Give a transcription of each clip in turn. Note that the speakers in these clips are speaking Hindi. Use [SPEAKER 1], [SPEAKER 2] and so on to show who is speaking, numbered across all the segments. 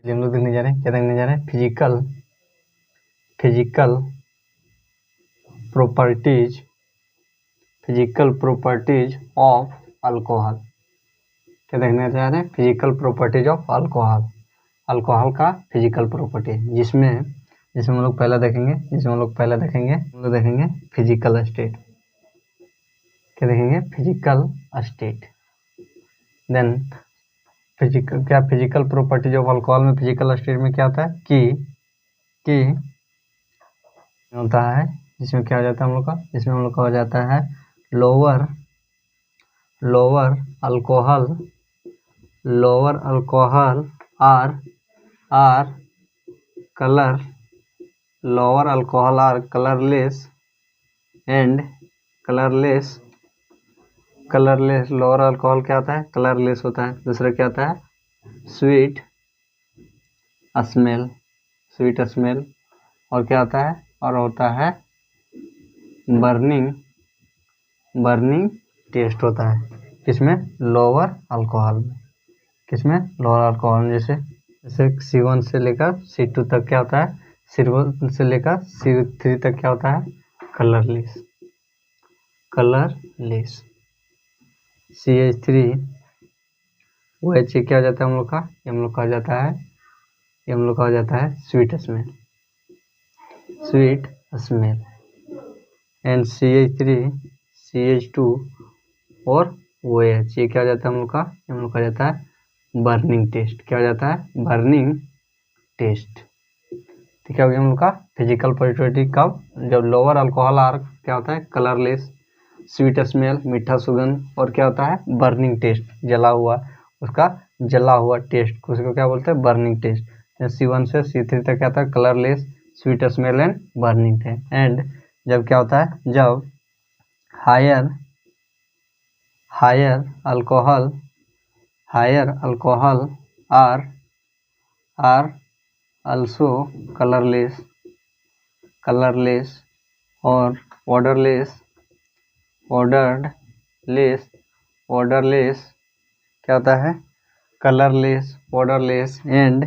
[SPEAKER 1] हम लोग देखने जा रहे हैं, क्या देखने जा रहे हैं, फिजिकल प्रॉपर्टीज ऑफ अल्कोहल। क्या देखने जा रहे हैं, फिजिकल प्रॉपर्टीज ऑफ अल्कोहल का फिजिकल प्रॉपर्टी, जिसमें हम लोग पहला देखेंगे, हम लोग देखेंगे फिजिकल स्टेट। क्या देखेंगे, physical state. Then physical properties of alcohol में फिजिकल स्टेट में क्या होता है कि होता है, जिसमें क्या हो जाता है हम लोग का, जिसमें हम लोग का हो जाता है lower alcohol are colourless and colourless. Lower alcohol क्या होता है, कलरलेस होता है। दूसरा क्या होता है, स्वीट स्मेल। और क्या होता है, और होता है बर्निंग टेस्ट होता है। किसमें, लोअर अल्कोहल में। किसमें, लोअर अल्कोहल में। जैसे C1 से लेकर C2 तक क्या होता है, C1 से लेकर C3 तक क्या होता है, कलरलेस। CH3 OH क्या हो जाता है हम लोग का, हम लोग का हो जाता है sweet smell. And CH3 CH2 और OH ये क्या हो जाता है हम लोग का, हो जाता है बर्निंग टेस्ट। क्या हो जाता है, बर्निंग टेस्ट। तो क्या हो गया हम लोग का फिजिकल प्रॉपर्टी कब, जब लोअर अल्कोहल आर क्या होता है, कलरलेस, स्वीट स्मेल मीठा सुगंध, और क्या होता है बर्निंग टेस्ट, जला हुआ टेस्ट, उसको क्या बोलते हैं, बर्निंग टेस्ट। C1 से C3 तक क्या होता है, colourless, sweet smell and burning taste. And जब क्या होता है, जब higher alcohol are also colorless और odorless क्या होता है, कलरलेस, odorless एंड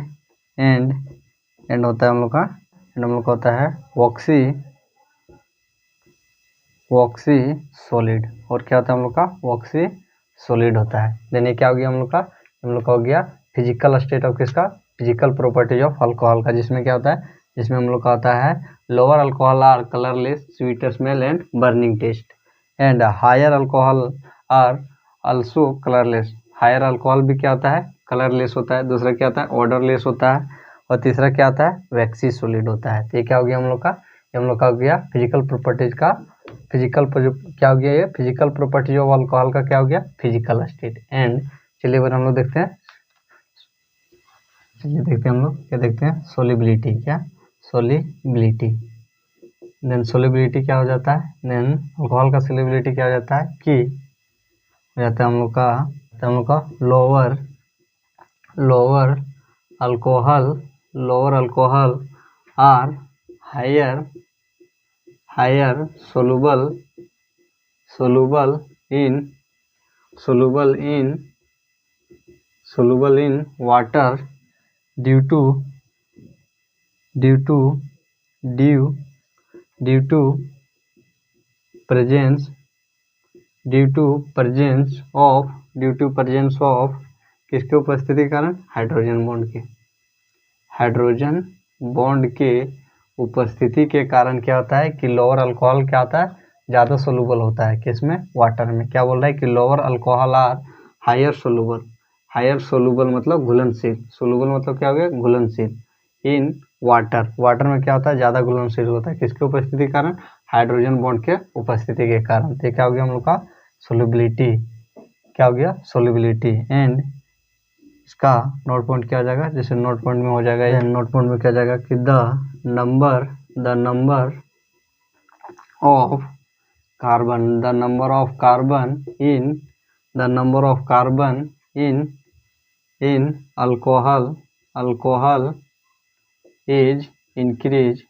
[SPEAKER 1] होता है हम लोग का, होता है वॉक्सी सॉलिड। और क्या होता है हम लोग का, वॉक्सी सॉलिड होता है। देन ये क्या हो गया हम लोग का हो गया फिजिकल स्टेट ऑफ किसका, फिजिकल प्रॉपर्टीज ऑफ अल्कोहल का, जिसमें क्या होता है, जिसमें हम लोग का होता है lower alcohol are colourless, sweet smell and burning taste. And higher alcohol are also colourless. Higher alcohol भी क्या होता है, कलरलेस होता है। दूसरा क्या होता है, ऑर्डरलेस होता है। और तीसरा क्या होता है, वैक्सी सॉलिड होता है। तो ये क्या हो गया हम लोग का, हो गया फिजिकल प्रॉपर्टीज का, क्या हो गया, ये फिजिकल प्रॉपर्टीज ऑफ अल्कोहल का क्या हो गया, फिजिकल स्टेट। एंड चलिए हम लोग देखते हैं, हम लोग क्या देखते हैं, सोलिबिलिटी। देन सोलिबिलिटी क्या हो जाता है, देन अल्कोहल का सोलिबिलिटी क्या हो जाता है, कि हो जाता है हम लोग का lower alcohol are higher soluble in water due to presence of किसके उपस्थिति के कारण, हाइड्रोजन बॉन्ड के उपस्थिति के कारण क्या होता है कि लोअर अल्कोहल क्या होता है, ज़्यादा सोलूबल होता है। किसमें, वाटर में। क्या बोल रहा है कि lower alcohol are higher soluble मतलब घुलनशील, सोलूबल मतलब क्या हो गया, घुलनशील। इन वाटर में क्या होता है, ज़्यादा घुलनशील होता है। किसके उपस्थिति के कारण, हाइड्रोजन बॉन्ड के उपस्थिति के कारण। तो क्या हो गया हम लोग का सोलिबिलिटी, क्या हो गया सोलिबिलिटी। एंड इसका नोट पॉइंट क्या हो जाएगा, जैसे नोट पॉइंट में हो जाएगा, नोट पॉइंट में क्या जाएगा कि the number of carbon in alcohol is increase,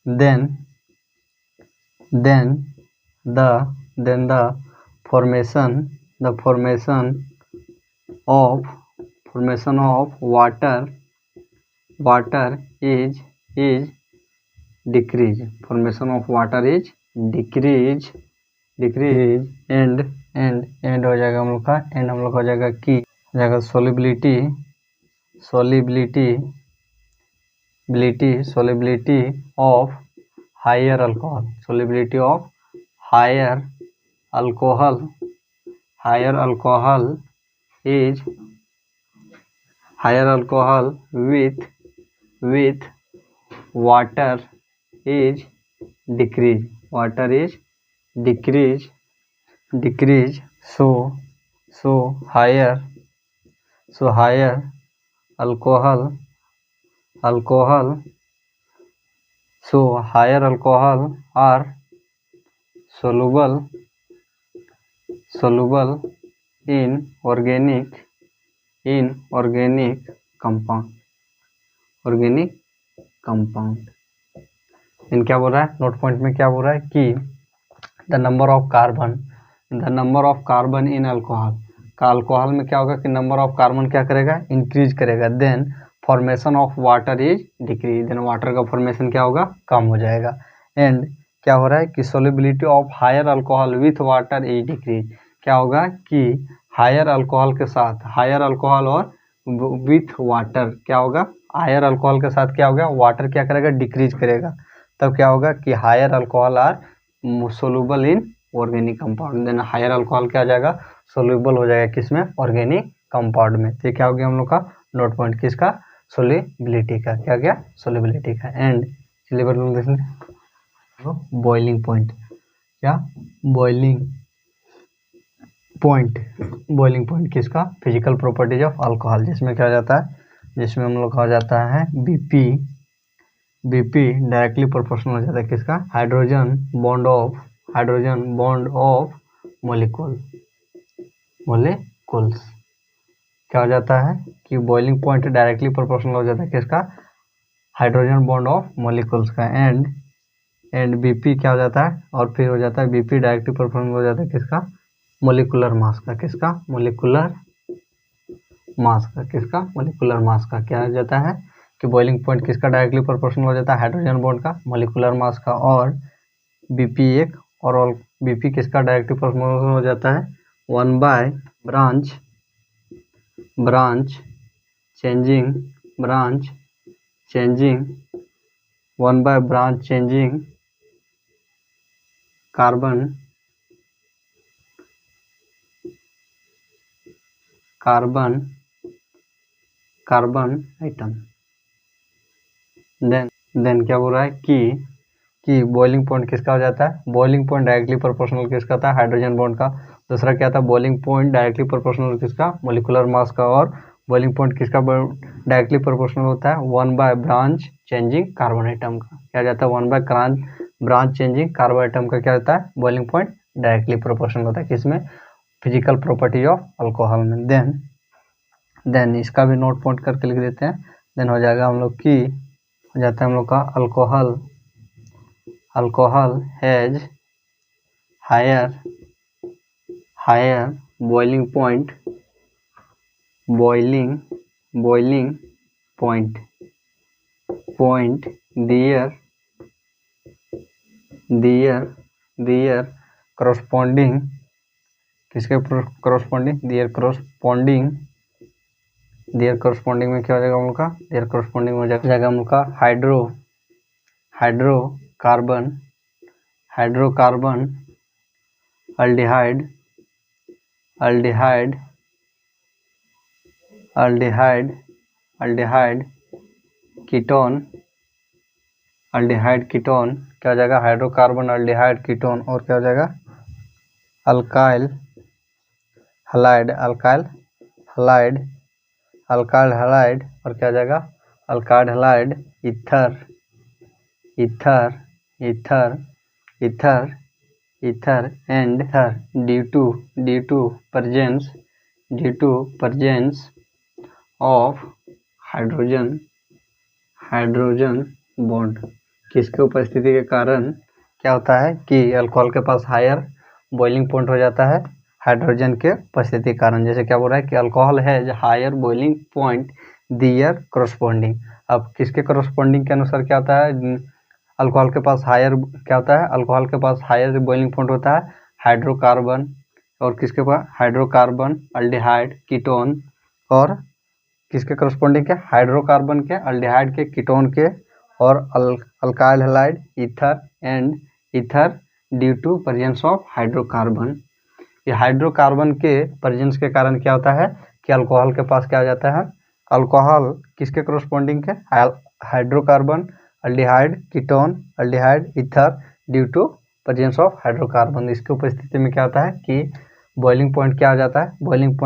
[SPEAKER 1] then the formation of formation of water is decrease, formation of water is decrease and हो जाएगा हम लोग का, एंड हम लोग हो जाएगा की, हो जाएगा solubility of higher alcohol, solubility of higher alcohol with water is decrease, so higher alcohol are soluble in organic compound, इन क्या बोल रहा है, नोट पॉइंट में क्या बोल रहा है कि the number of carbon in alcohol, का अल्कोहल में क्या होगा कि नंबर ऑफ कार्बन क्या करेगा, इंक्रीज करेगा, then formation of water is decrease, then water का फॉर्मेशन क्या होगा, कम हो जाएगा, एंड क्या हो रहा है कि solubility of higher alcohol with water is decrease, क्या होगा कि हायर अल्कोहल के साथ, हायर अल्कोहल और विथ वाटर क्या होगा, हायर अल्कोहल के साथ क्या होगा, वाटर क्या करेगा, डिक्रीज करेगा, तब क्या होगा कि higher alcohol are soluble in organic compound, then higher alcohol क्या आ जाएगा, सोल्यूबल हो जाएगा किसमें, ऑर्गेनिक कंपाउंड में। तो क्या हो गया हम लोग का नोट पॉइंट किसका, सोलिबिलिटी का, क्या गया, सोलिबिलिटी का। एंड बॉइलिंग पॉइंट, क्या बॉइलिंग पॉइंट किसका, फिजिकल प्रॉपर्टीज ऑफ अल्कोहल, जिसमें क्या हो जाता है, जिसमें हम लोग का हो जाता है बीपी डायरेक्टली प्रोपोर्शनल हो जाता है किसका, हाइड्रोजन बॉन्ड ऑफ मोलिकुल्स, क्या हो जाता है कि बॉइलिंग पॉइंट डायरेक्टली प्रोपोर्शनल हो जाता है किसका, हाइड्रोजन बॉन्ड ऑफ मोलिकुल्स का, एंड बीपी क्या हो जाता है, और फिर हो जाता है बीपी डायरेक्टली प्रोपोर्शनल हो जाता है किसका, मोलिकुलर मास का, किसका, मोलिकुलर मास का क्या हो जाता है कि बॉइलिंग पॉइंट किसका डायरेक्टली प्रोपोर्शनल हो जाता है, हाइड्रोजन बॉन्ड का, मोलिकुलर मास का, और बीपी एक और बीपी किसका डायरेक्टली प्रोपोर्शनल हो जाता है, 1 by branch changing 1 by branch changing carbon item, then क्या बोल रहा है कि बॉइलिंग पॉइंट किसका हो जाता है, बॉइलिंग पॉइंट डायरेक्टली प्रोपोर्शनल किसका था, हाइड्रोजन बॉन्ड का, दूसरा क्या था, बॉइलिंग पॉइंट डायरेक्टली प्रोपोर्शनल किसका, मोलिकुलर मास का, और बॉइलिंग पॉइंट किसका डायरेक्टली प्रोपोर्शनल होता है, 1 by branch changing carbon item का, क्या जाता है, 1 by branch changing carbon item का क्या होता है, बॉइलिंग पॉइंट डायरेक्टली प्रोपोर्शनल होता है किसमें, फिजिकल प्रॉपर्टी ऑफ अल्कोहल में। देन इसका भी नोट पॉइंट करके लिख देते हैं, देन हो जाएगा हम लोग की, हो जाता है हम लोग का alcohol has higher boiling point their corresponding, किसके करस्पॉन्डिंग, देयर करस्पॉन्डिंग में क्या हो जाएगा हम लोग का, देयर करस्पॉन्डिंग हो जाएगा हम लोग का हाइड्रोकार्बन अल्डिहाइड कीटोन, क्या हो जाएगा, हाइड्रोकार्बन अल्डिहाइड कीटोन, और क्या हो जाएगा, अल्काइल हैलाइड, और क्या हो जाएगा, alkyl halide ether and due to presence of hydrogen bond, किसके उपस्थिति के कारण क्या होता है कि अल्कोहल के पास हायर बॉइलिंग पॉइंट हो जाता है, हाइड्रोजन के उपस्थिति के कारण। जैसे क्या बोल रहा है कि alcohol has higher boiling point their corresponding. अब किसके करस्पॉन्डिंग के अनुसार क्या होता है, अल्कोहल के पास हायर क्या होता है, अल्कोहल के पास हायर बॉइलिंग पॉइंट होता है हाइड्रोकार्बन, और किसके पास हाइड्रोकार्बन, अल्डिहाइड, कीटोन, और किसके करस्पॉन्डिंग के हाइड्रोकार्बन के, अल्डिहाइड के, कीटोन के, और alkyl halide, ether and ether due to presence of hydrocarbon. ये हाइड्रोकार्बन के प्रेजेंस के कारण क्या होता है कि अल्कोहल के पास क्या हो जाता है, अल्कोहल किसके करस्पॉन्डिंग के hydrocarbon, aldehyde, ketone, aldehyde, ether due to presence of hydrocarbon. इसकी उपस्थिति में क्या होता है कि बॉइलिंग पॉइंट क्या हो जाता है, बॉइलिंग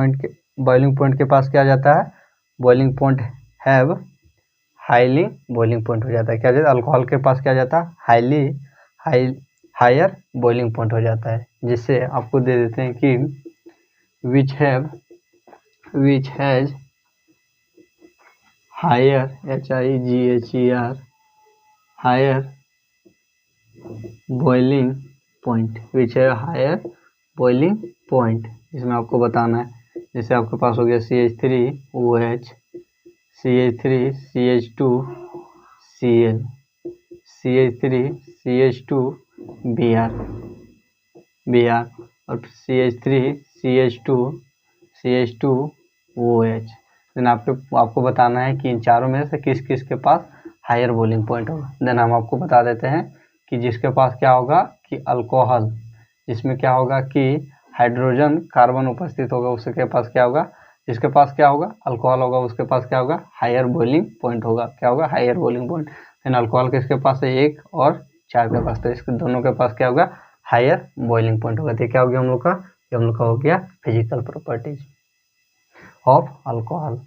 [SPEAKER 1] पॉइंट के पास क्या आ जाता है, boiling point have highly boiling point हो जाता है। क्या जाता है, अल्कोहल के पास क्या जाता है, हायर बॉइलिंग पॉइंट हो जाता है, जिससे आपको दे देते हैं कि which has higher HIGHER higher boiling point, which है हायर बॉइलिंग पॉइंट, इसमें आपको बताना है। जैसे आपके पास हो गया CH3OH, CH3 CH2 Cl, CH3 CH2 Br और CH3 CH2 OH। देन आपको बताना है कि इन चारों में से किस किस के पास हायर बॉइलिंग पॉइंट होगा। देन हम आपको बता देते हैं कि जिसके पास क्या होगा कि अल्कोहल, जिसमें क्या होगा कि हाइड्रोजन कार्बन उपस्थित होगा, उसके पास क्या होगा, जिसके पास क्या होगा अल्कोहल होगा, उसके पास क्या होगा हायर बॉइलिंग पॉइंट होगा। क्या होगा, higher boiling point. Then alcohol किसके पास है, 1 और 4 के पास, तो इसके दोनों के पास क्या होगा, हायर बॉइलिंग पॉइंट होगा। तो क्या हो गया हम लोग का, ये हम लोग का हो गया फिजिकल प्रॉपर्टीज ऑफ अल्कोहल।